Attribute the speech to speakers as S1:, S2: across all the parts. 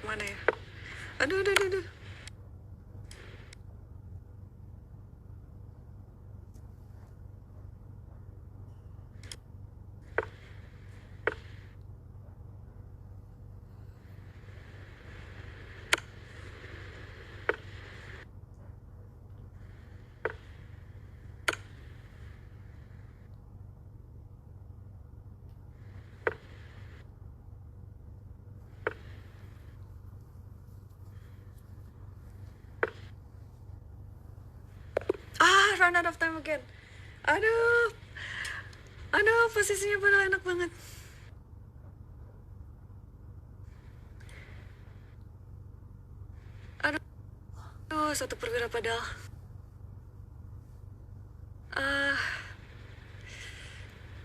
S1: mana ya? Aduh, aduh, aduh, aduh. Run out of time again. Aduh, aduh, posisinya padahal enak banget. Aduh, satu perwira padahal.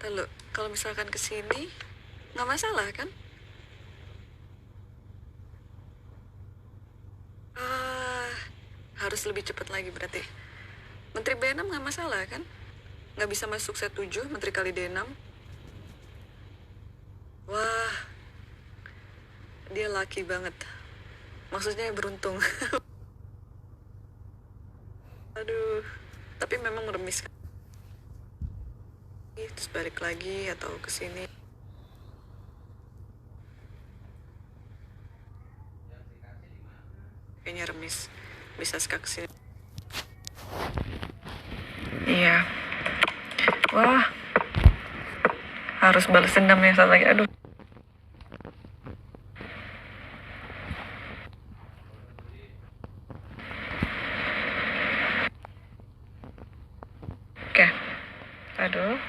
S1: Lalu kalau misalkan kesini nggak masalah kan? Harus lebih cepat lagi berarti. Menteri B6 nggak masalah kan? Nggak bisa masuk set 7, menteri kali D6. Wah, dia lucky banget. Maksudnya beruntung. Aduh, tapi memang remis kan? Terus balik lagi atau ke sini. Kayaknya remis. Bisa skak ke sini. Iya. Wah. Harus balas dendam yang satu lagi. Aduh. Oke. Aduh.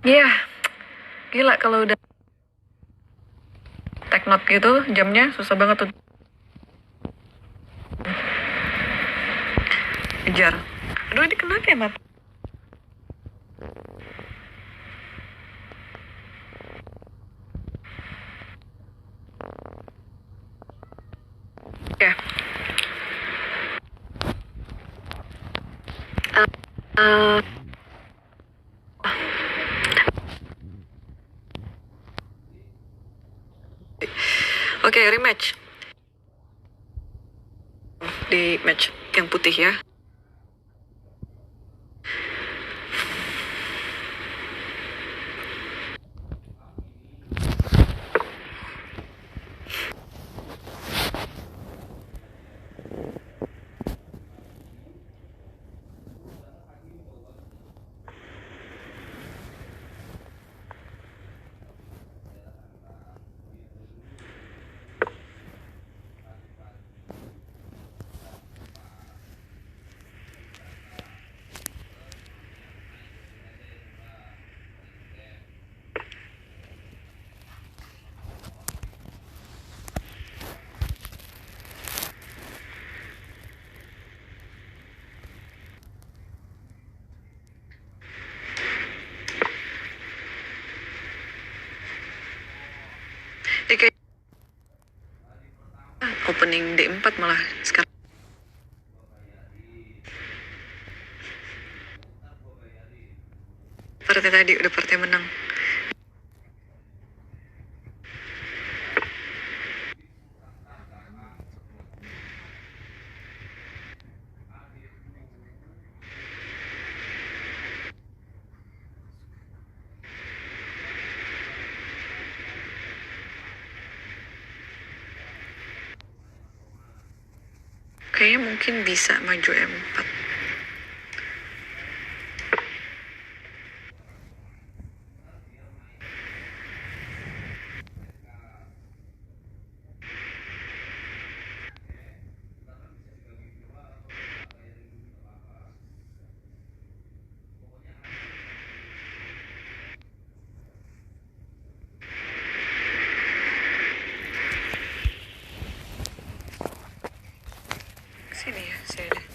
S1: Iya. Gila kalau udah teknot gitu jamnya susah banget tuh. Kejar. Aduh, ini kenapa ya, Mat? Oke. Oke, rematch. Di match yang putih ya. Kayak opening D4 malah sekarang. Partai tadi udah partai menang. Kayaknya mungkin bisa maju M4. Sini ya, sini deh.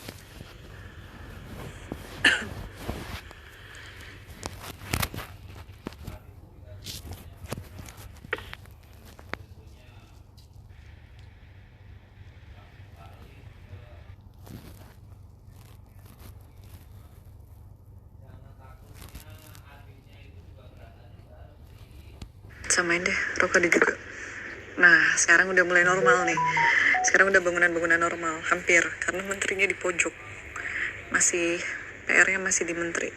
S1: samain deh, rokok ada juga. Nah, sekarang udah mulai normal nih. Sekarang udah bangunan-bangunan normal, hampir. Karena menterinya di pojok. Masih, PR-nya masih di menteri.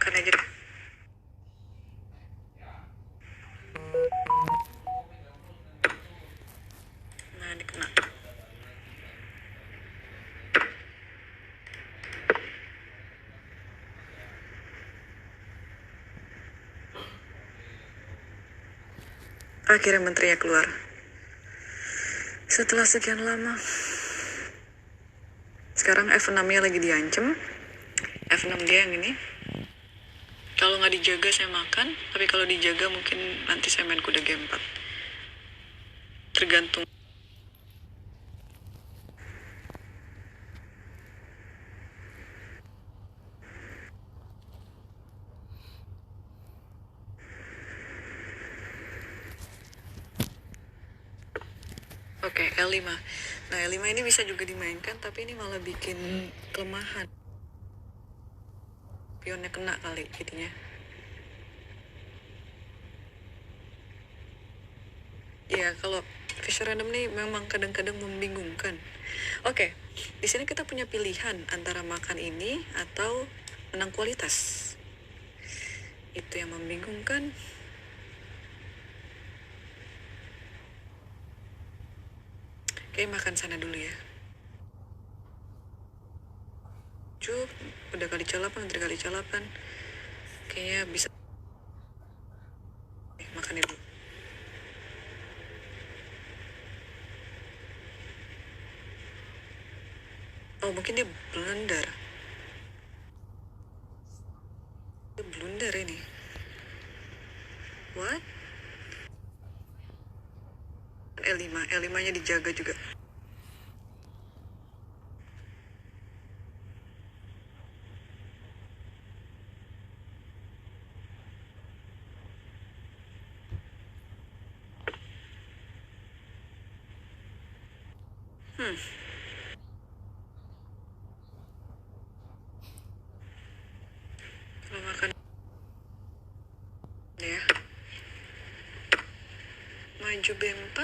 S1: Kan aja deh. Nah, dikena. Akhirnya menterinya keluar. Setelah sekian lama. Sekarang F6-nya lagi diancem. F6 dia yang ini. Kalau nggak dijaga saya makan, tapi kalau dijaga mungkin nanti saya main kuda G4. Tergantung. Oke, L5. Nah, L5 ini bisa juga dimainkan, tapi ini malah bikin kelemahan. Pionnya kena kali jadinya. Ya, kalau Fisher random nih memang kadang-kadang membingungkan. Oke, di sini kita punya pilihan antara makan ini atau menang kualitas. Itu yang membingungkan. Oke, makan sana dulu ya. Cuk, udah kali calapan, udah kali calapan. Kayaknya bisa. Makan dulu. Oh, mungkin dia blunder. Dia blunder ini. What? L5, L5-nya dijaga juga. Kalau makan ya. Maju B4.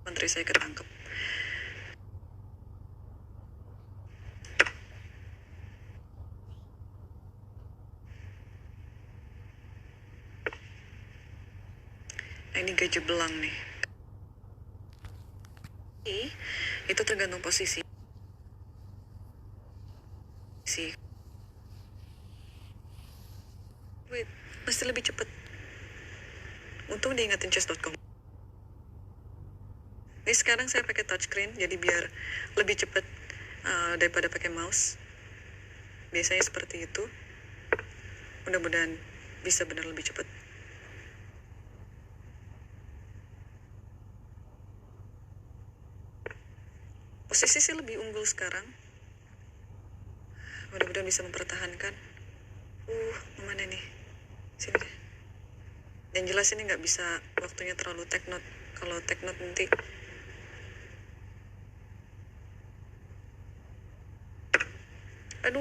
S1: Menteri saya ketangkep. Nah, ini gajah belang nih. Itu tergantung posisi. Wait, mesti lebih cepet. Untung diingetin chess.com. Ini sekarang saya pakai touchscreen, jadi biar lebih cepet daripada pakai mouse. Biasanya seperti itu. Mudah-mudahan bisa benar lebih cepet. Posisi sih lebih unggul sekarang. Mudah-mudahan bisa mempertahankan. Mana nih? Sini deh. Yang jelas ini nggak bisa waktunya terlalu take note. Kalau take note nanti. Aduh.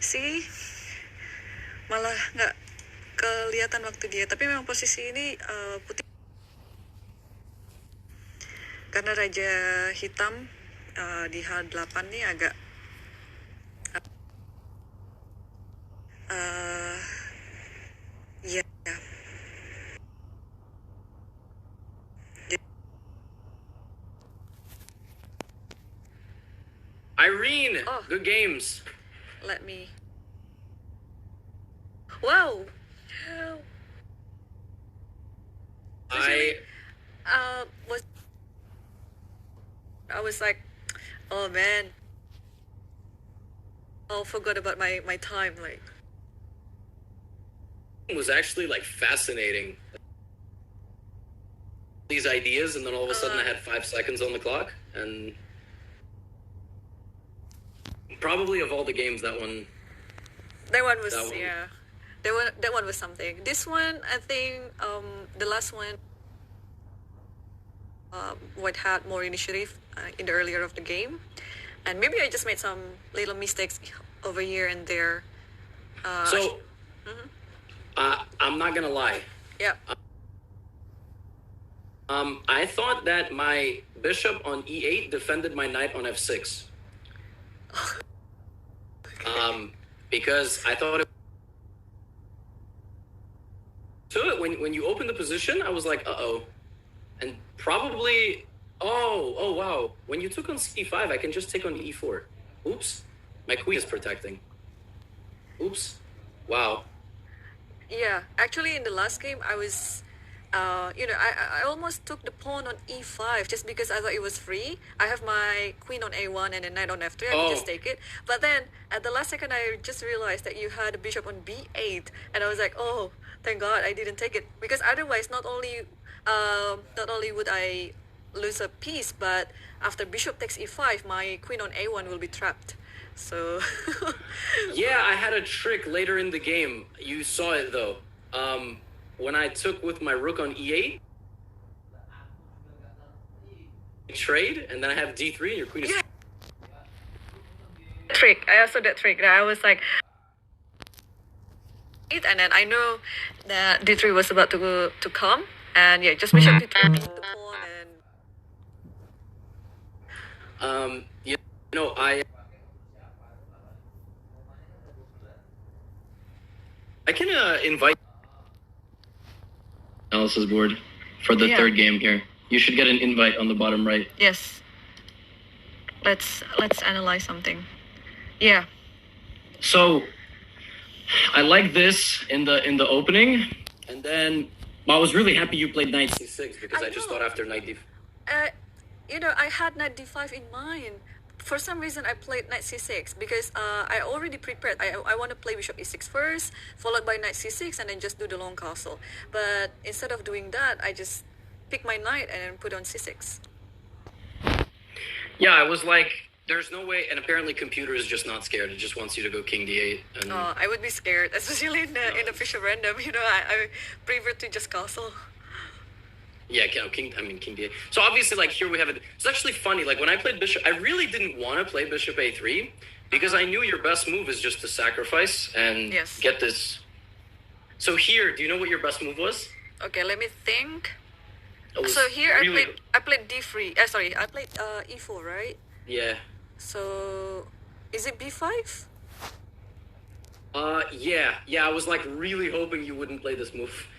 S1: Sih malah nggak kelihatan waktu dia, tapi memang posisi ini putih Karena Raja Hitam di H8 nih agak uh, ya ya.
S2: Irene,
S1: Oh,
S2: good games.
S1: let me. Wow. Especially, was I was like, oh man, oh forgot about my time. Like,
S2: It was actually like fascinating. These ideas, and then all of a sudden I had 5 seconds on the clock, and probably of all the games, that one.
S1: that one was
S2: That one.
S1: yeah, that one was something. This one, I think, the last one, what had more initiative in the earlier of the game, and maybe I just made some little mistakes over here and there.
S2: So, I'm not gonna lie.
S1: Yeah.
S2: I thought that my bishop on e8 defended my knight on f6. Because I thought when you open the position, I was like, uh-oh. And probably, oh wow. When you took on c5, I can just take on e4. Oops. My queen is protecting. Oops. Wow.
S1: Yeah, actually, in the last game, I was, I almost took the pawn on e5 just because I thought it was free. I have my queen on a1 and a knight on f3. I could just take it. But then at the last second, I just realized that you had a bishop on b8, and I was like, oh, thank God I didn't take it, because otherwise, not only would I lose a piece, but after bishop takes e5, my queen on a1 will be trapped. So
S2: Yeah, I had a trick later in the game. You saw it though. When I took with my rook on e8, trade, and then I have d3, and your queen is.
S1: Yeah. Trick. I also did trick. I was like, and then I know that d3 was about to come, and yeah, just bishop d3 the pawn and.
S2: You know, I can invite analysis board for the third game here. You should get an invite on the bottom right.
S1: Yes. Let's analyze something. Yeah.
S2: So I like this in the opening, and then I was really happy you played knight c6 because I just thought after knight d.
S1: I had knight d5 in mind. For some reason, I played knight c6 because I already prepared. I want to play bishop e6 first, followed by knight c6, and then just do the long castle. But instead of doing that, I just pick my knight and then put on c6.
S2: Yeah, I was like, there's no way, and apparently computer is just not scared. It just wants you to go king d8. And
S1: I would be scared, especially in the Fisher random. I prefer to just castle.
S2: Yeah, king d8. So obviously, like, here we have it. It's actually funny. Like, when I played bishop, I really didn't want to play bishop a3 because I knew your best move is just to sacrifice and get this. So here, do you know what your best move was?
S1: Okay, let me think. So here I played d3. Sorry, I played e4, right?
S2: Yeah.
S1: So is it b5?
S2: Yeah. I was like really hoping you wouldn't play this move.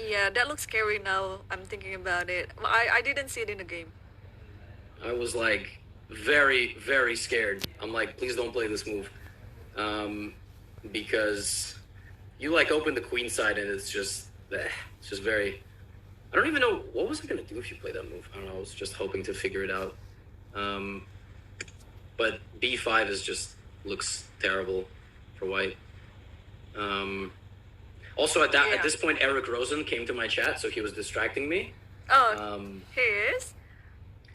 S1: Yeah, that looks scary now. I'm thinking about it. I didn't see it in the game.
S2: I was like very, very scared. I'm like, please don't play this move. Because you like open the queen side and it's just very. I don't even know what was I gonna do if you played that move. I don't know. I was just hoping to figure it out. But b5 looks terrible for white. Also, at this point, Eric Rosen came to my chat, so he was distracting me.
S1: Oh, he is?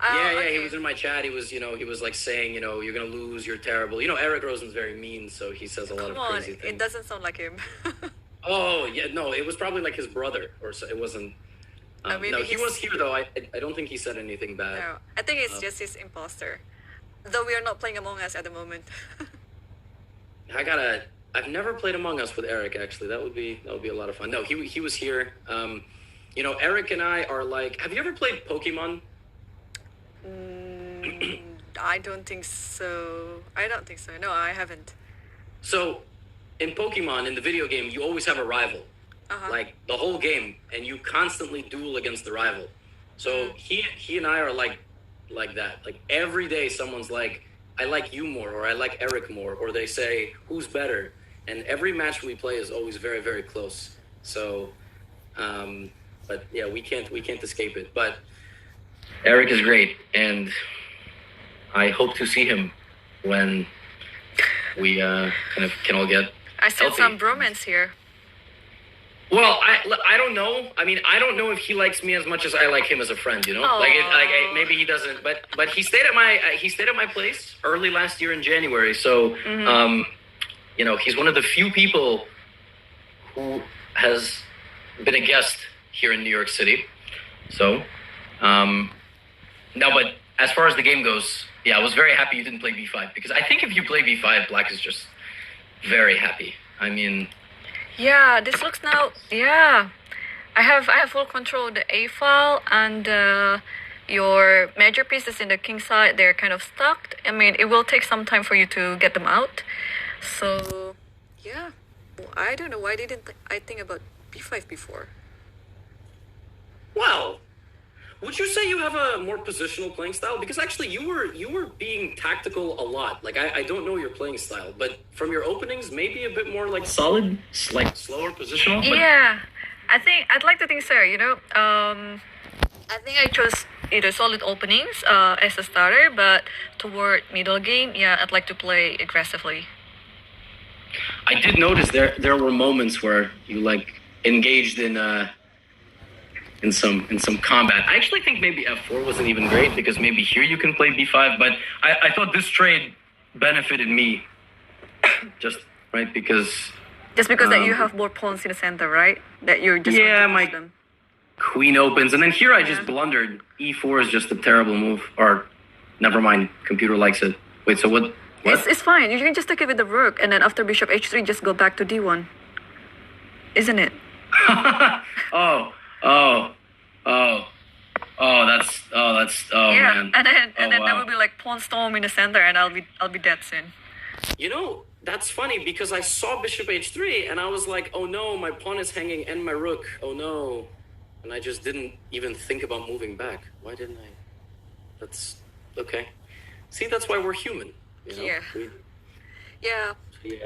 S2: Yeah,
S1: okay.
S2: he was in my chat. He was like saying, you're gonna lose, you're terrible. Eric Rosen's very mean, so he says a lot of crazy things.
S1: It doesn't sound like him.
S2: Oh yeah, no, it was probably like his brother, or so. It wasn't. No, he was here though. I don't think he said anything bad.
S1: No, I think it's just his imposter. Though we are not playing Among Us at the moment.
S2: I've never played Among Us with Eric, actually. That would be a lot of fun. No, he was here. Eric and I are like, have you ever played Pokemon?
S1: I don't think so. I don't think so. No, I haven't.
S2: So, in Pokemon, in the video game, you always have a rival. Like, the whole game, and you constantly duel against the rival. So, he and I are like that. Like, every day someone's like, I like you more, or I like Eric more, or they say, who's better? And every match we play is always very, very close. So, but yeah, we can't escape it. But Eric is great, and I hope to see him when we kind of can all get
S1: I sense some bromance here.
S2: Well, I don't know. I mean, I don't know if he likes me as much as I like him as a friend. You know, maybe he doesn't. But he stayed at my place early last year in January. So, you know, he's one of the few people who has been a guest here in New York City. So, no, but as far as the game goes, yeah, I was very happy you didn't play B5, because I think if you play B5, Black is just very happy. I mean,
S1: yeah, this looks now. Yeah, I have full control of the A file, and your major pieces in the king side, they're kind of stuck. I mean, it will take some time for you to get them out. So, yeah, I don't know why didn't I think about B5 before.
S2: Well, would you say you have a more positional playing style? Because actually, you were being tactical a lot. Like, I don't know your playing style, but from your openings, maybe a bit more like solid, like slower positional. But...
S1: Yeah, I'd like to think so. You know, I think I chose either solid openings as a starter, but toward middle game, yeah, I'd like to play aggressively.
S2: I did notice there were moments where you like engaged in some combat. I actually think maybe F4 wasn't even great, because maybe here you can play B5, but I thought this trade benefited me just right because
S1: that you have more pawns in the center, right? That you're just
S2: my them. Queen opens, and then here I just blundered. E4 is just a terrible move, or never mind, computer likes it. Wait, so what?
S1: It's fine. You can just take it with the rook, and then after bishop h3, just go back to d1. Isn't it?
S2: Oh,
S1: yeah.
S2: Man.
S1: And then there will be like pawn storm in the center, and I'll be dead soon.
S2: You know, that's funny, because I saw bishop h3 and I was like, oh no, my pawn is hanging and my rook. Oh no. And I just didn't even think about moving back. Why didn't I? That's okay. See, that's why we're human. You know?
S1: Yeah.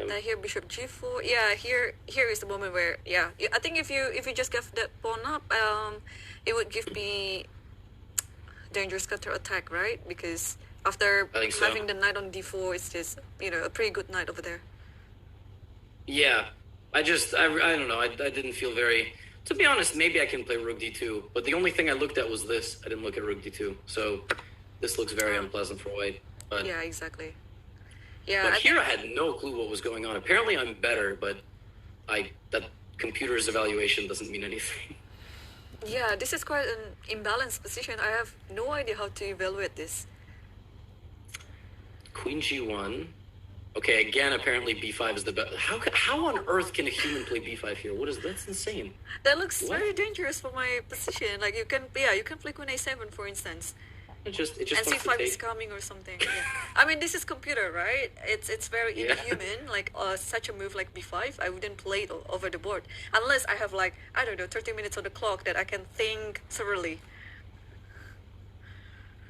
S1: Now here bishop g4. Yeah, here is the moment where I think if you just give that pawn up, it would give me dangerous counter attack, right? Because after having the knight on d4, it's just, you know, a pretty good knight over there.
S2: Yeah, I don't know. I didn't feel very. To be honest, maybe I can play rook d2, but the only thing I looked at was this. I didn't look at rook d2, so this looks very unpleasant for white. But
S1: yeah, exactly. Yeah,
S2: but here I had no clue what was going on. Apparently I'm better, but that computer's evaluation doesn't mean anything.
S1: Yeah, this is quite an imbalanced position. I have no idea how to evaluate this.
S2: Queen g1. Okay, again, apparently b5 is the best. How on earth can a human play b5 here? That's insane.
S1: That looks very dangerous for my position. Like, you can play queen a7, for instance.
S2: It just
S1: and c5 is coming or something. Yeah. I mean, this is computer, right? It's very inhuman. Like such a move like b5, I wouldn't play it over the board unless I have, like, I don't know, 30 minutes on the clock that I can think thoroughly.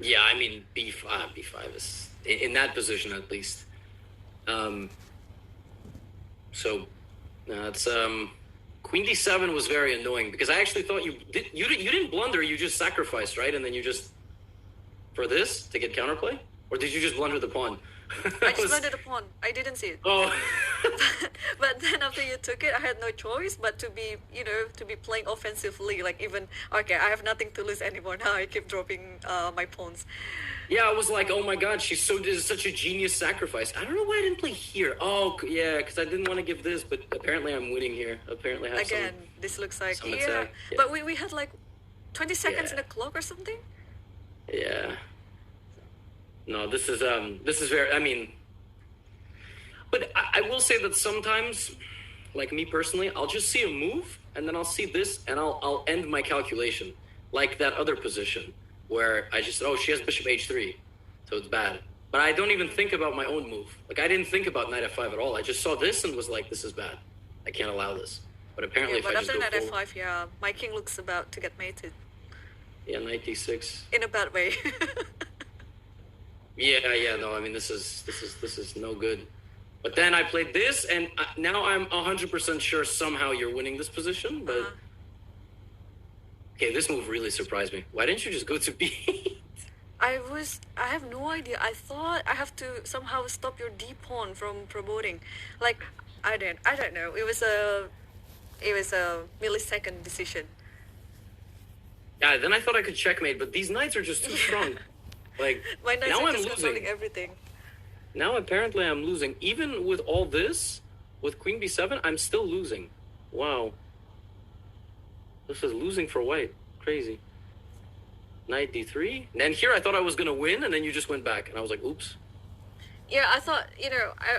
S2: Yeah, I mean, b5 is in that position at least. So it's queen d7 was very annoying, because I actually thought you didn't blunder, you just sacrificed, right? And then you just for this to get counterplay, or did you just blunder the pawn?
S1: I just blundered the pawn. I didn't see it.
S2: Oh.
S1: but then after you took it, I had no choice but to be playing offensively. Like, even okay, I have nothing to lose anymore now. I keep dropping my pawns.
S2: Yeah, I was like, oh my god, this is such a genius sacrifice. I don't know why I didn't play here. Oh, yeah, because I didn't want to give this, but apparently I'm winning here. Apparently I have
S1: this looks like
S2: yeah.
S1: But we had like 20 seconds in the clock or something.
S2: Yeah. No, this is very, I mean, but I will say that sometimes, like me personally, I'll just see a move and then I'll see this and I'll end my calculation, like that other position where I just said, oh, she has bishop h3, So it's bad. But I don't even think about my own move. Like, I didn't think about knight f5 at all. I just saw this and was like, this is bad. I can't allow this. But apparently,
S1: yeah,
S2: if
S1: but
S2: I just
S1: after
S2: go
S1: knight
S2: forward,
S1: f5, yeah, my king looks about to get mated.
S2: yeah, knight d6.
S1: In a bad way.
S2: Yeah, no, I mean, this is no good. But then I played this, and now I'm 100% sure somehow you're winning this position, but... Okay, this move really surprised me. Why didn't you just go to B?
S1: I have no idea. I thought I have to somehow stop your D pawn from promoting. Like, I don't know. It was a millisecond decision.
S2: Yeah, then I thought I could checkmate, but these knights are just too strong. Like,
S1: my knights
S2: now
S1: are
S2: I'm
S1: just
S2: losing.
S1: controlling everything.
S2: Now apparently I'm losing. Even with all this, with queen b7, I'm still losing. Wow. This is losing for white. Crazy. Knight d3. And here I thought I was going to win, and then you just went back. And I was like, oops.
S1: Yeah, I thought,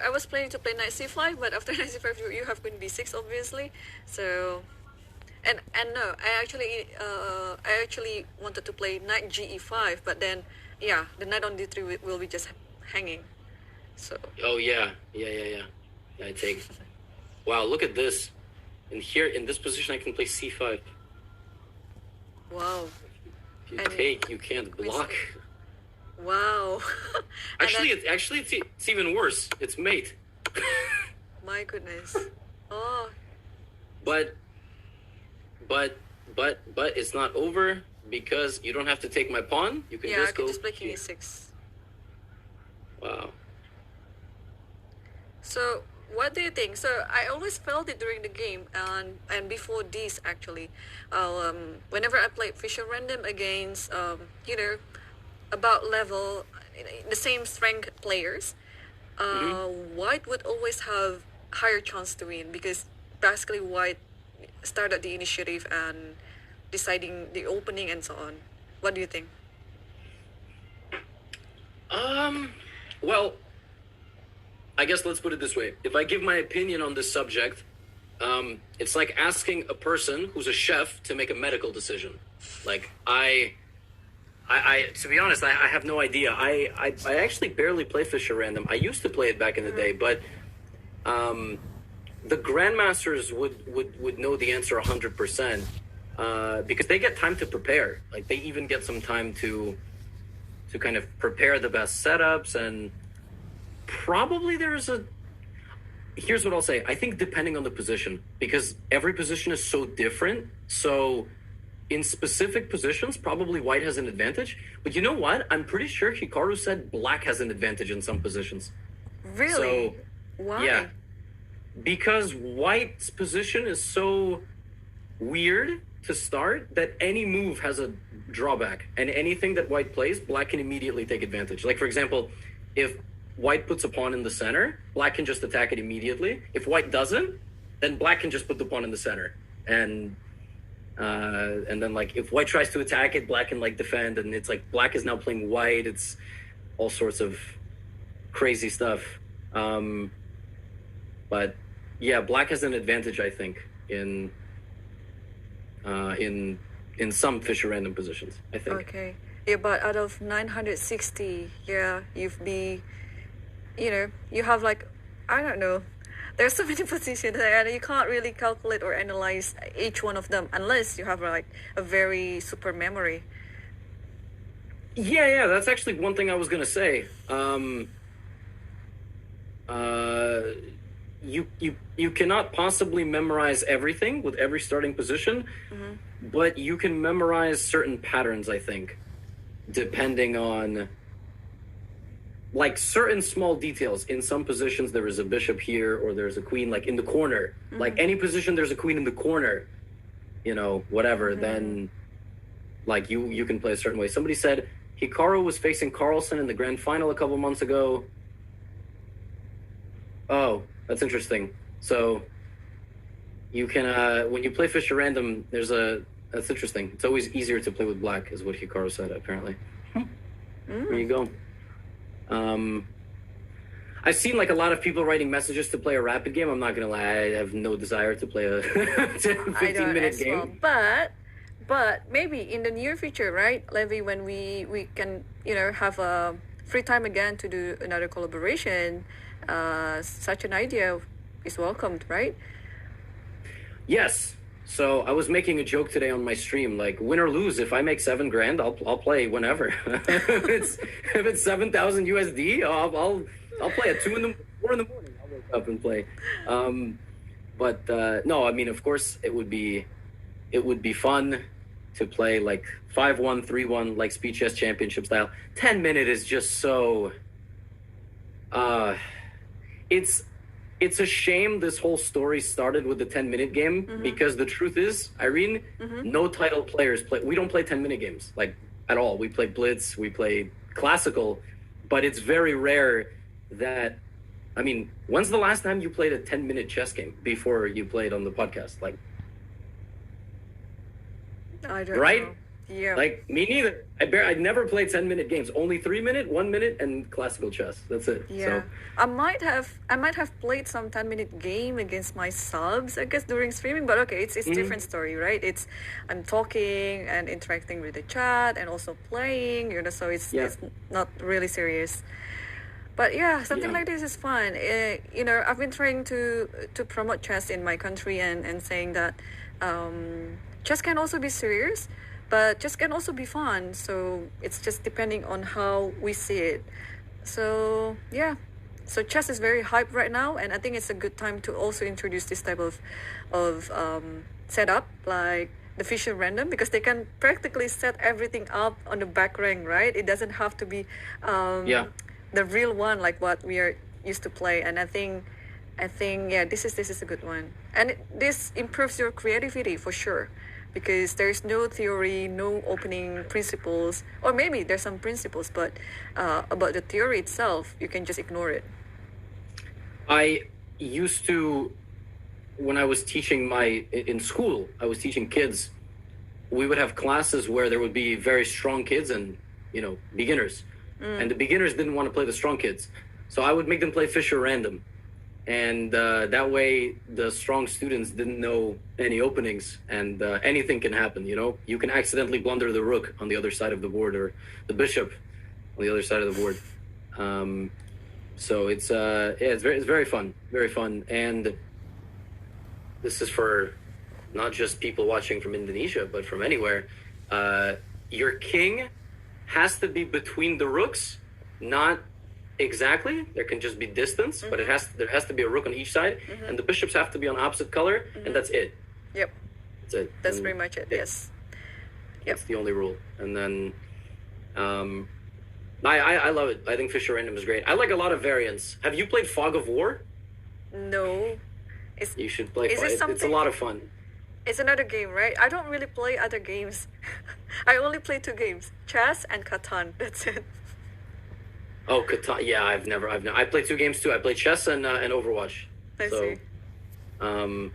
S1: I was planning to play knight c5, but after knight c5, you have queen b6, obviously. So, and no, I actually wanted to play knight ge5, but then, yeah, the knight on d3 will be just hanging. So.
S2: Oh, yeah. I take. Wow, look at this. And here, in this position, I can play c5.
S1: Wow.
S2: If you take, you can't block.
S1: Wow.
S2: Actually, it's even worse. It's mate.
S1: My goodness. Oh.
S2: But it's not over because you don't have to take my pawn. You can
S1: I
S2: just
S1: can
S2: go.
S1: just play king e6.
S2: Wow.
S1: So, what do you think? So, I always felt it during the game and before this actually. Whenever I played Fisher Random against, about level, the same strength players, White would always have higher chance to win because basically White started the initiative and deciding the opening and so on. What do you think?
S2: Well, I guess let's put it this way. If I give my opinion on this subject, it's like asking a person who's a chef to make a medical decision. Like, I to be honest, I have no idea. I actually barely play Fisher Random. I used to play it back in the day, but the grandmasters would know the answer 100%, because they get time to prepare. Like, they even get some time to kind of prepare the best setups, and probably here's what I'll say. I think depending on the position, because every position is so different. So in specific positions, probably White has an advantage. But you know what? I'm pretty sure Hikaru said Black has an advantage in some positions.
S1: Really?
S2: So,
S1: why?
S2: Yeah. Because White's position is so weird to start that any move has a drawback. And anything that White plays, Black can immediately take advantage. Like, for example, if White puts a pawn in the center, Black can just attack it immediately. If White doesn't, then Black can just put the pawn in the center. And then, like, if White tries to attack it, Black can, like, defend. And it's like Black is now playing White. It's all sorts of crazy stuff. But yeah, Black has an advantage, I think, in some Fisher Random positions, I think.
S1: Okay. Yeah, but out of 960, yeah, you have like, I don't know. There's so many positions and you can't really calculate or analyze each one of them unless you have like a very super memory.
S2: Yeah, that's actually one thing I was gonna say. You cannot possibly memorize everything with every starting position, but you can memorize certain patterns, I think, depending on, like, certain small details. In some positions, there is a bishop here, or there's a queen, like, in the corner. Like, any position, there's a queen in the corner, whatever, then, like, you can play a certain way. Somebody said Hikaru was facing Carlsen in the grand final a couple months ago. Oh, that's interesting. So you can, when you play Fisher Random, that's interesting. It's always easier to play with Black, is what Hikaru said, apparently. There you go. I've seen, like, a lot of people writing messages to play a rapid game. I'm not gonna lie, I have no desire to play a 15-minute game.
S1: Well. But maybe in the near future, right, Levi, when we can have a free time again to do another collaboration, such an idea is welcomed, right?
S2: Yes. So I was making a joke today on my stream, like win or lose, if I make $7,000, I'll play whenever. If it's 7,000 USD, I'll play at 4 in the morning. I'll wake up and play. But no, I mean, of course, it would be fun to play like 5-1, 3-1, like Speed Chess Championship style. 10-minute is just so. It's a shame this whole story started with the 10-minute game, because the truth is, Irene, no title players play. We don't play 10-minute games like at all. We play Blitz, we play Classical, but it's very rare that. I mean, when's the last time you played a 10-minute chess game before you played on the podcast? Like,
S1: I don't
S2: right?
S1: know. Yeah.
S2: Like, me neither. I never played 10-minute games. Only 3-minute, 1 minute, and classical chess. That's it.
S1: Yeah.
S2: So,
S1: I might have played some 10-minute game against my subs, I guess, during streaming, but okay, it's different story, right? It's I'm talking and interacting with the chat and also playing, so it's not really serious. But yeah, something like this is fun. I've been trying to promote chess in my country and saying that chess can also be serious, but chess can also be fun. So it's just depending on how we see it. So yeah, so chess is very hyped right now, and I think it's a good time to also introduce this type of setup, like the Fisher Random, because they can practically set everything up on the back rank, right? It doesn't have to be the real one like what we are used to play. And I think this is a good one, and this improves your creativity for sure, because there's no theory, no opening principles, or maybe there's some principles, but about the theory itself you can just ignore it.
S2: I used to, when I was teaching in school, I was teaching kids. We would have classes where there would be very strong kids and beginners. And the beginners didn't want to play the strong kids. So I would make them play Fisher Random. And that way the strong students didn't know any openings, and anything can happen, You can accidentally blunder the rook on the other side of the board, or the bishop on the other side of the board. So it's very fun. Very fun. And this is for not just people watching from Indonesia, but from anywhere. Your king has to be between the rooks, not exactly. There can just be distance, but there has to be a rook on each side, and the bishops have to be on opposite color, and that's it.
S1: Yep.
S2: That's it.
S1: That's pretty much it. Yes. Yep.
S2: That's the only rule. And then, I love it. I think Fisher Random is great. I like a lot of variants. Have you played Fog of War?
S1: No.
S2: You should play. It's a lot of fun.
S1: It's another game, right? I don't really play other games. I only play 2 games, chess and Catan. That's it.
S2: Oh, Catan. Yeah, I played 2 games too. I played chess and Overwatch.
S1: I see.
S2: No,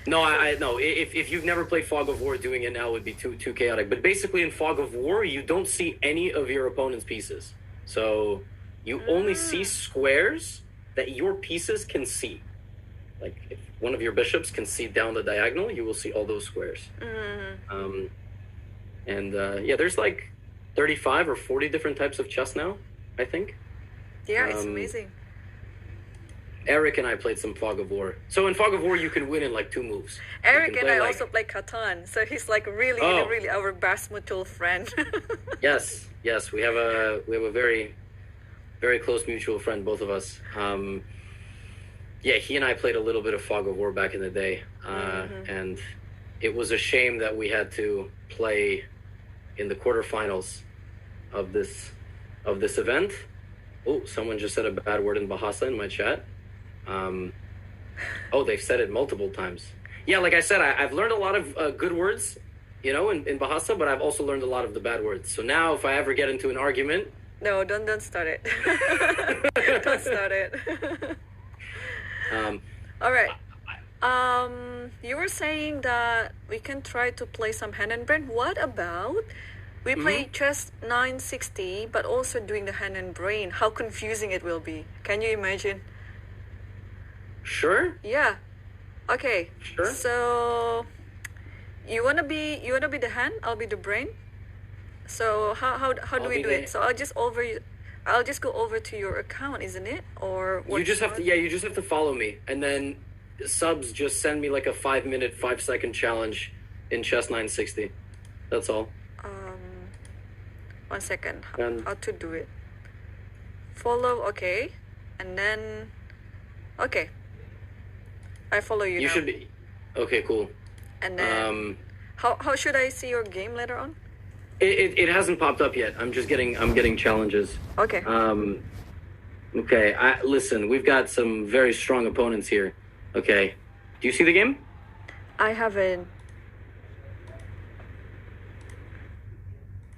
S2: no. If you've never played Fog of War, doing it now would be too chaotic. But basically, in Fog of War, you don't see any of your opponent's pieces. So you only see squares that your pieces can see. Like, if one of your bishops can see down the diagonal, you will see all those squares. There's like 35 or 40 different types of chess now, I think.
S1: Yeah, it's amazing.
S2: Eric and I played some Fog of War. So in Fog of War, you can win in like 2 moves.
S1: Eric and I also play Catan, so he's like really our best mutual friend.
S2: Yes, we have a very, very close mutual friend, both of us. He and I played a little bit of Fog of War back in the day, and it was a shame that we had to play in the quarterfinals of this event. Oh, someone just said a bad word in Bahasa in my chat. They've said it multiple times. Yeah, like I said, I've learned a lot of good words, in Bahasa, but I've also learned a lot of the bad words. So now if I ever get into an argument...
S1: No, don't start it. Don't start it. All right. You were saying that we can try to play some hand and brain. What about we play chess 960, but also doing the hand and brain? How confusing it will be. Can you imagine?
S2: Sure.
S1: Yeah. Okay.
S2: Sure.
S1: So you wanna be the hand? I'll be the brain. So how do we do it? So I'll just I'll just go over to your account, isn't it? Or what?
S2: You just have to, yeah, you just have to follow me, and then subs just send me like a 5-minute, 5-second challenge in chess 960. That's all.
S1: 1 second.
S2: And-
S1: How to do it? Follow, okay, and then okay. I follow you
S2: You
S1: now.
S2: should be okay. Cool.
S1: And then how should I see your game later on?
S2: It hasn't popped up yet. I'm getting challenges.
S1: Okay.
S2: Okay. Listen, we've got some very strong opponents here. Okay. Do you see the game?
S1: I haven't.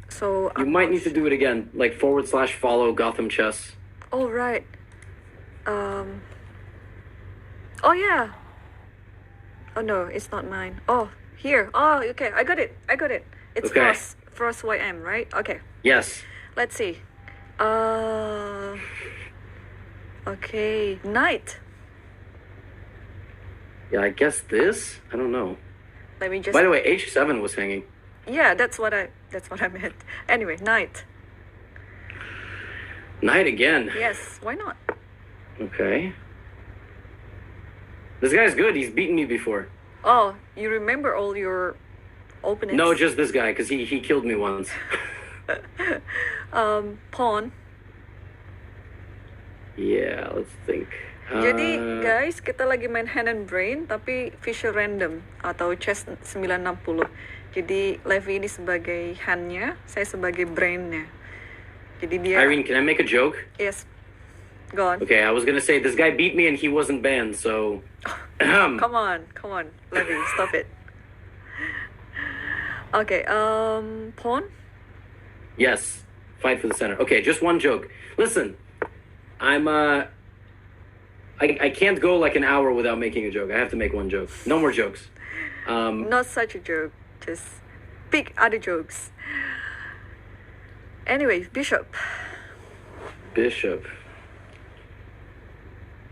S1: So
S2: You might need to do it again, like / follow Ghotamchess.
S1: Oh right. Oh yeah. Oh no, it's not mine. Oh, here. Oh, okay. I got it. It's
S2: Okay.
S1: Frost YM, right? Okay.
S2: Yes.
S1: Let's see. Okay. Knight.
S2: Yeah, I guess this. I don't know.
S1: Let me just.
S2: By the way, H7 was hanging.
S1: Yeah, that's what I meant. Anyway, knight.
S2: Knight again.
S1: Yes. Why not?
S2: Okay. This guy's good. He's beaten me before.
S1: Oh, you remember all your opponents?
S2: No, just this guy, because he killed me once.
S1: Pawn.
S2: Yeah, let's think.
S1: Jadi guys, kita lagi main hand and brain tapi Fisher random atau chess 960. Jadi Levi ini sebagai handnya, saya sebagai brainnya. Jadi dia.
S2: Irene, can I make a joke?
S1: Yes. Go on.
S2: Okay, I was gonna say this guy beat me and he wasn't banned, so.
S1: Come on, Levi, stop it. Okay, pawn.
S2: Yes, fight for the center. Okay, just one joke. Listen, I can't go like an hour without making a joke. I have to make one joke. No more jokes.
S1: Not such a joke. Just pick other jokes. Anyway, bishop.
S2: Bishop.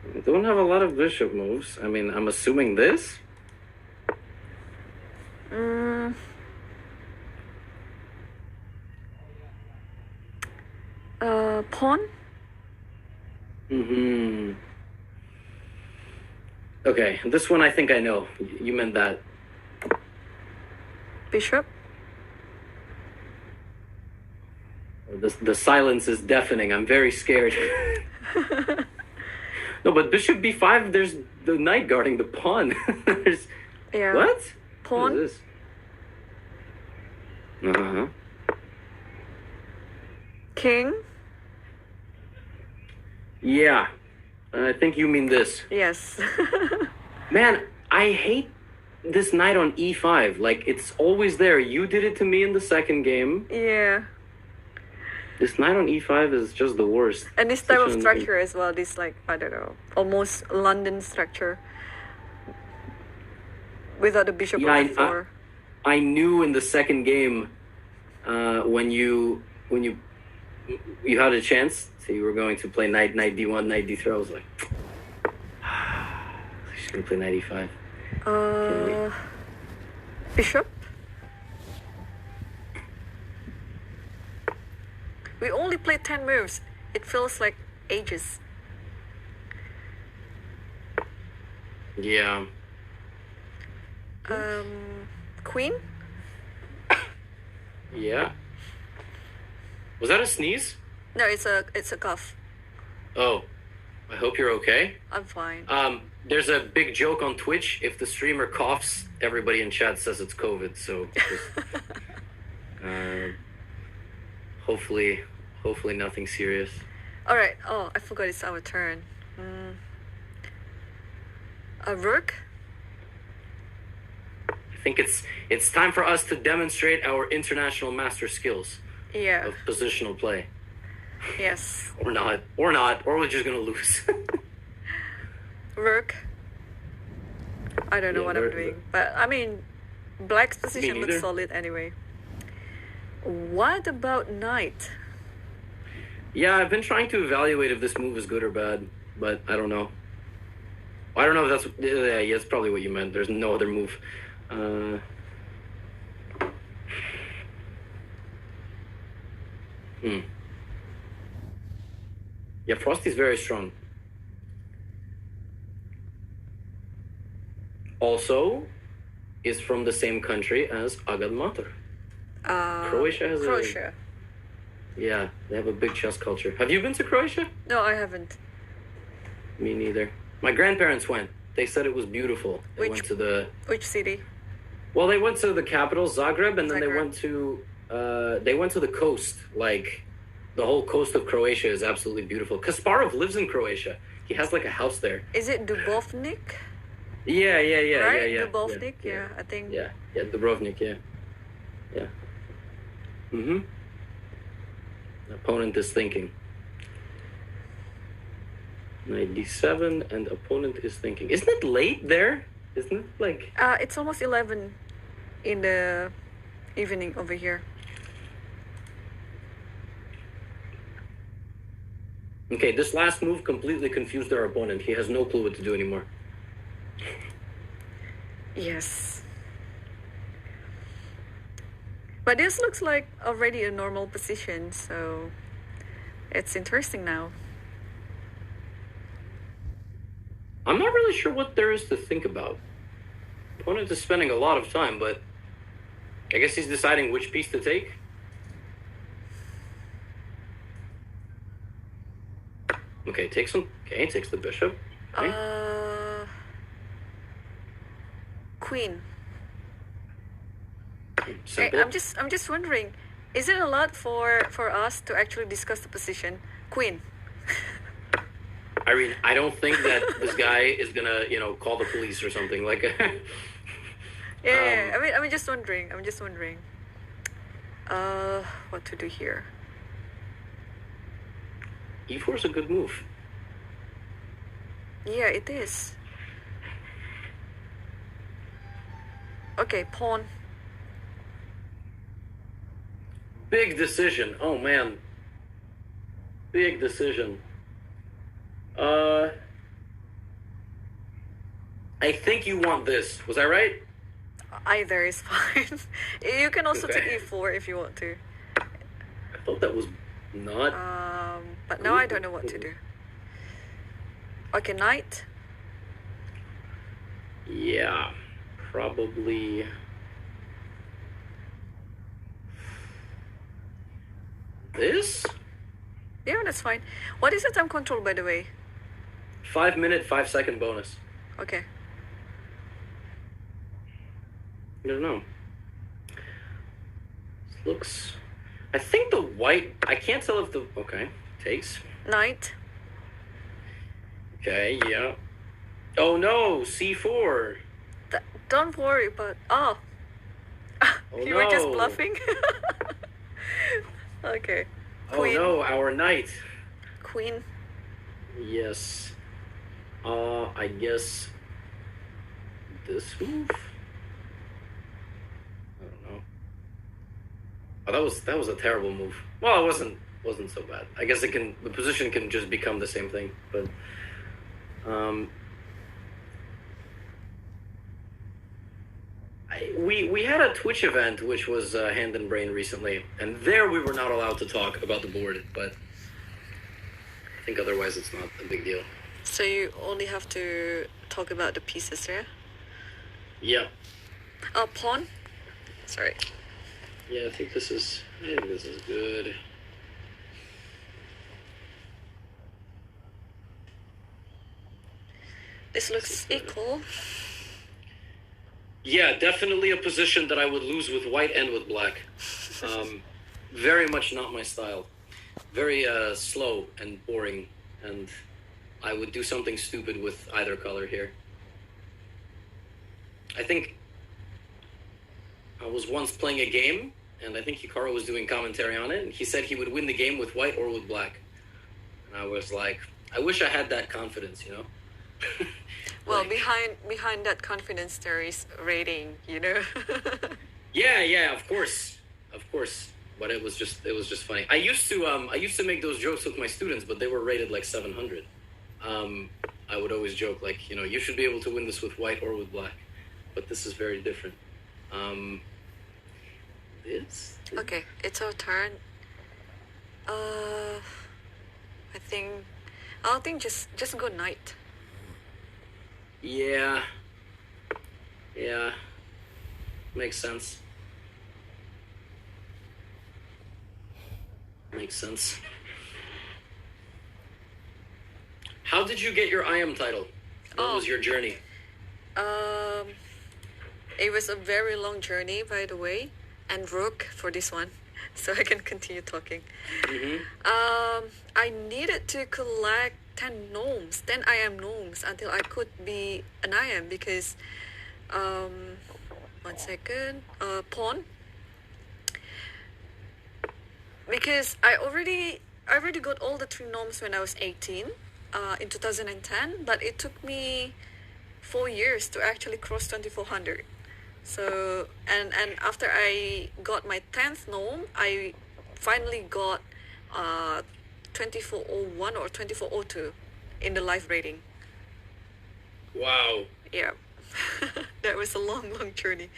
S2: I don't have a lot of bishop moves. I mean, I'm assuming this.
S1: Pawn.
S2: Okay, this one I think I know. You meant that.
S1: Bishop.
S2: The silence is deafening. I'm very scared. No, but bishop b5, there's the knight guarding the pawn. There's...
S1: Yeah.
S2: What?
S1: Pawn.
S2: What is this? Uh-huh.
S1: King.
S2: Yeah. I think you mean this.
S1: Yes.
S2: Man, I hate this knight on e5. Like, it's always there. You did it to me in the second game.
S1: Yeah.
S2: This knight on e5 is just the worst.
S1: And this type of structure as well, this like, I don't know, almost London structure. Without the bishop on e4.
S2: I knew in the second game, when you had a chance, so you were going to play knight d1, knight d3. I was like, she's gonna play knight e5.
S1: Bishop. We only played 10 moves. It feels like ages.
S2: Yeah.
S1: Queen.
S2: Yeah. Was that a sneeze?
S1: No, it's a cough.
S2: Oh, I hope you're okay.
S1: I'm fine.
S2: There's a big joke on Twitch. If the streamer coughs, everybody in chat says it's COVID. So, just, hopefully nothing serious.
S1: All right. Oh, I forgot it's our turn. A rook.
S2: I think it's time for us to demonstrate our international master skills.
S1: Yeah.
S2: Of positional play.
S1: Yes.
S2: Or not, or we're just gonna lose.
S1: Rook. I don't know what I'm doing, but I mean, black's position looks solid anyway. What about knight?
S2: Yeah, I've been trying to evaluate if this move is good or bad, but I don't know. I don't know if that's... Yeah, that's probably what you meant. There's no other move. Yeah, Frosty's very strong. Also, is from the same country as Agad Matur. Croatia has
S1: Croatia.
S2: Yeah, they have a big chess culture. Have you been to Croatia?
S1: No, I haven't.
S2: Me neither. My grandparents went. They said it was beautiful. They went to the...
S1: Which city?
S2: Well, they went to the capital, Zagreb, and then they
S1: Zagreb.
S2: went to the coast. Like, the whole coast of Croatia is absolutely beautiful. Kasparov lives in Croatia. He has like a house there.
S1: Is it Dubrovnik?
S2: Yeah.
S1: Right?
S2: Yeah.
S1: Dubrovnik, yeah, I think.
S2: Yeah, Dubrovnik, yeah. Mm-hmm. Opponent is thinking. Knight d7, and opponent is thinking. Isn't it late there? Isn't it like...
S1: It's almost 11 in the evening over here.
S2: Okay, this last move completely confused our opponent. He has no clue what to do anymore.
S1: Yes. But this looks like already a normal position, so it's interesting now.
S2: I'm not really sure what there is to think about. Opponent is spending a lot of time, but I guess he's deciding which piece to take. Okay, takes the bishop. Okay.
S1: Queen.
S2: Simple.
S1: I'm just wondering, is it allowed for us to actually discuss the position? Queen.
S2: Irene, I don't think that this guy is gonna, call the police or something like.
S1: Yeah. I'm just wondering. What to do here?
S2: E4 is a good move.
S1: Yeah, it is. Okay, pawn.
S2: Big decision. Oh man. Big decision. I think you want this. Was I right?
S1: Either is fine. You can also
S2: Okay.
S1: take e4 if you want to.
S2: I thought that was not.
S1: But now I don't know what to do. Okay, knight.
S2: Yeah, probably. This?
S1: Yeah, that's fine. What is the time control, by the way?
S2: 5 minute, 5 second bonus.
S1: Okay.
S2: I don't know. This looks. I think the white. I can't tell if the. Okay, takes.
S1: Knight.
S2: Okay, yeah. Oh no, c4.
S1: Don't worry, but
S2: Oh
S1: you were just
S2: no.
S1: bluffing. Okay.
S2: Oh
S1: Queen.
S2: no, our knight.
S1: Queen.
S2: Yes. I guess this move. I don't know. Oh, that was a terrible move. Well, it wasn't so bad. I guess the position can just become the same thing, but we had a Twitch event which was Hand and Brain recently, and there we were not allowed to talk about the board, but I think otherwise it's not a big deal.
S1: So you only have to talk about the pieces, yeah?
S2: Yeah.
S1: Pawn. Sorry.
S2: Yeah, I think this is good.
S1: This looks equal.
S2: Yeah, definitely a position that I would lose with white and with black. Very much not my style. Very slow and boring, and I would do something stupid with either color here. I think I was once playing a game, and I think Hikaru was doing commentary on it, and he said he would win the game with white or with black. And I was like, I wish I had that confidence, you know?
S1: Well, behind that confidence there is rating, you know.
S2: Yeah, of course. But it was just funny. I used to make those jokes with my students, but they were rated like 700. I would always joke like, you should be able to win this with white or with black, but this is very different.
S1: Okay, it's our turn. I think I think just go knight.
S2: Yeah. Yeah. Makes sense. Makes sense. How did you get your IM title? What was your journey?
S1: It was a very long journey, by the way, and rook for this one, so I can continue talking. I needed to collect 10 gnomes, 10 IM gnomes until I could be an IM because, 1 second, pawn. Because I already got all the 3 gnomes when I was 18, in 2010, but it took me 4 years to actually cross 2400. So, and after I got my 10th gnome, I finally got 2401 or 2402 in the live rating.
S2: Wow.
S1: Yeah. That was a long, long journey.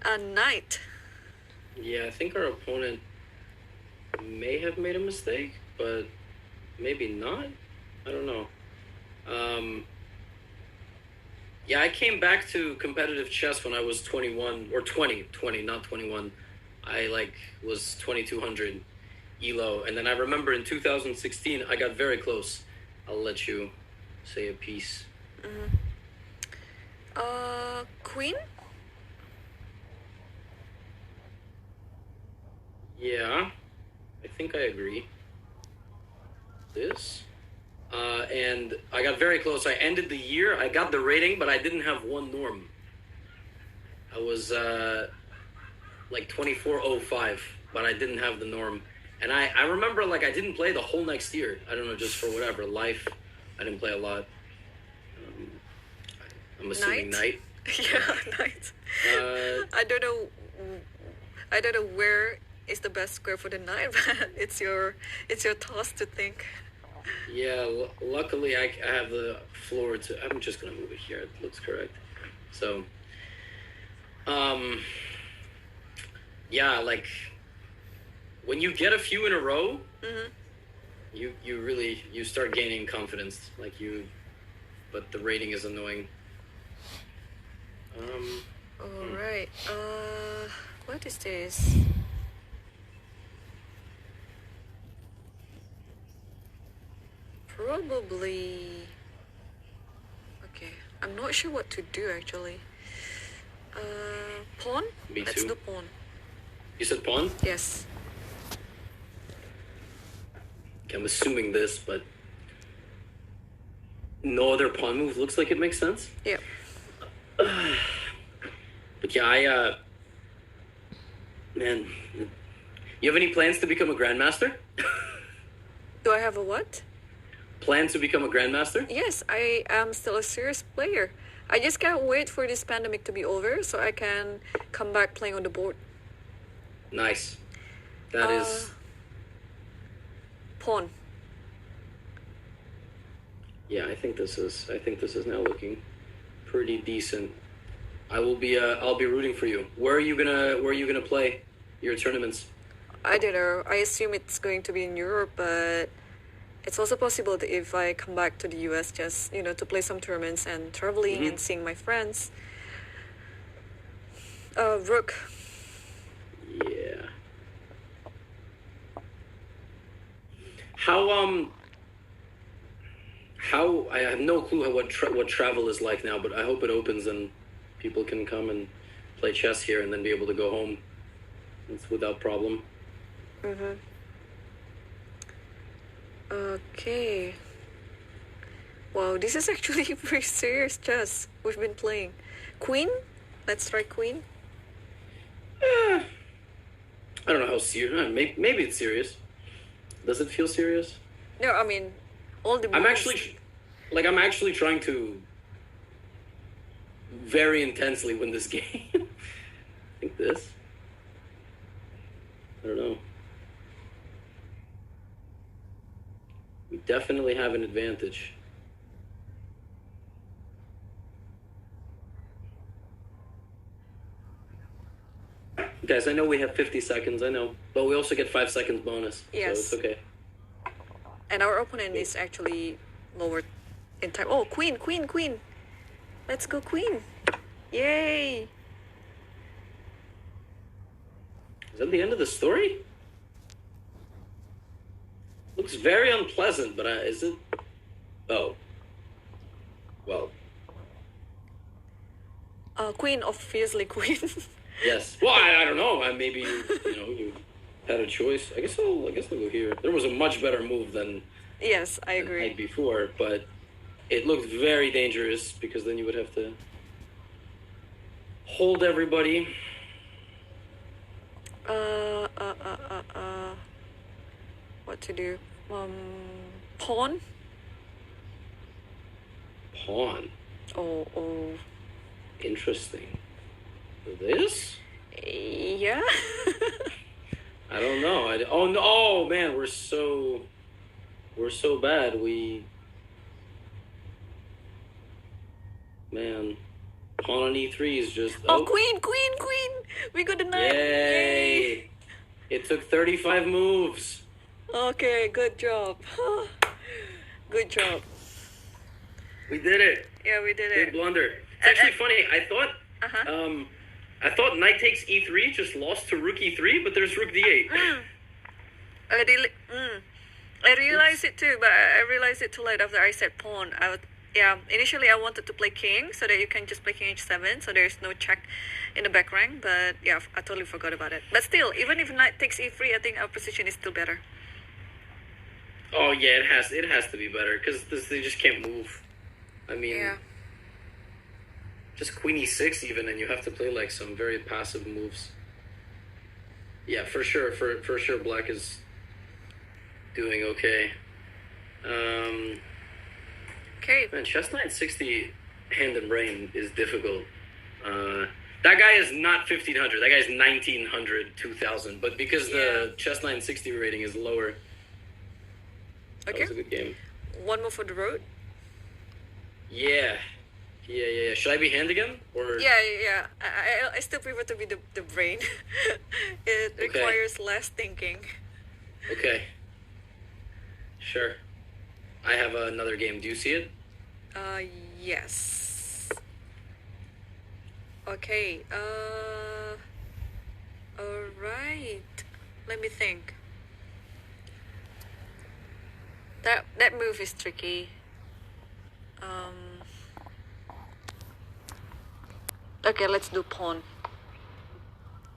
S1: Knight.
S2: Yeah, I think our opponent may have made a mistake, but maybe not. I don't know. Yeah, I came back to competitive chess when I was 21 or 20, not 21. I was 2200 ELO, and then I remember in 2016 I got very close. I'll let you say a piece.
S1: Queen.
S2: Yeah, I think I agree. This. And I got very close. I ended the year. I got the rating, but I didn't have 1 norm. I was 2405, but I didn't have the norm. And I remember I didn't play the whole next year. I don't know, just for whatever life. I didn't play a lot. I'm assuming knight.
S1: Yeah, knight. I don't know where is the best square for the knight, but it's your toss to think.
S2: Yeah, luckily I have the floor to... I'm just going to move it here. It looks correct. So, yeah, when you get a few in a row, you really, you start gaining confidence. But the rating is annoying.
S1: All right. What is this? Probably. Okay, I'm not sure what to do actually. Pawn?
S2: Me too.
S1: Let's do pawn.
S2: You said pawn?
S1: Yes.
S2: Okay, I'm assuming this, but no other pawn move looks like it makes sense.
S1: Yeah.
S2: But yeah, man, you have any plans to become a grandmaster?
S1: Do I have a what?
S2: Plan to become a grandmaster?
S1: Yes, I am still a serious player. I just can't wait for this pandemic to be over so I can come back playing on the board.
S2: Nice. That is...
S1: Pawn.
S2: Yeah, I think this is now looking pretty decent. I'll be rooting for you. Where are you gonna play your tournaments?
S1: I don't know. I assume it's going to be in Europe, but it's also possible that if I come back to the US, just to play some tournaments and traveling and seeing my friends. Rook.
S2: Yeah. How I have no clue what travel is like now, but I hope it opens and people can come and play chess here and then be able to go home. It's without problem.
S1: Okay. Wow, this is actually pretty serious chess we've been playing. Queen? Let's try queen.
S2: I don't know how serious. Maybe it's serious. Does it feel serious?
S1: No, I mean, all the moves...
S2: I'm actually trying to very intensely win this game. I think this. I don't know. We definitely have an advantage. Guys, I know we have 50 seconds, I know. But we also get 5 seconds bonus.
S1: Yes.
S2: So it's okay.
S1: And our opponent is actually lower in type. Oh, queen, queen, queen. Let's go queen. Yay.
S2: Is that the end of the story? Looks very unpleasant, but is it? Oh. Well.
S1: Queen, obviously queen.
S2: Yes. Well, I don't know. Maybe you had a choice. I guess I'll go here. There was a much better move than
S1: Yes, I agree.
S2: Knight before, but it looked very dangerous because then you would have to hold everybody.
S1: What to do? Pawn.
S2: Pawn.
S1: Oh.
S2: Interesting. This?
S1: Yeah.
S2: I don't know. Oh no! Oh man, we're so bad. Man, pawn on e3 is just.
S1: Oh, queen! We got a knight.
S2: Yay! It took 35 moves.
S1: Okay, good job. Good job.
S2: We did it.
S1: Yeah, we did
S2: Big
S1: it.
S2: blunder. It's actually funny. I thought knight takes e3 just lost to rook e3, but there's rook d8.
S1: I realized it too, but I realized it too late after I said pawn. Initially I wanted to play king so that you can just play king h7, so there's no check in the back rank. But yeah, I totally forgot about it. But still, even if knight takes e3, I think our position is still better.
S2: Oh yeah, it has to be better because they just can't move. I mean,
S1: Yeah.
S2: just queen e6 even, and you have to play like some very passive moves. Yeah, for sure. For sure, black is doing okay.
S1: Okay.
S2: Man, chess 960 hand and brain is difficult. That guy is not 1500. That guy's 1900, 2000. But because the chess 960 rating is lower, that was a good game.
S1: One more for the road.
S2: Yeah. Should I be hand again? Or
S1: Yeah. I still prefer to be the brain. It requires less thinking.
S2: Okay. Sure. I have another game. Do you see it?
S1: Yes. Okay. All right. Let me think. That move is tricky. Okay, let's do pawn.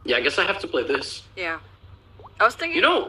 S2: Yeah, I guess I have to play this.
S1: Yeah. I was thinking.
S2: You know,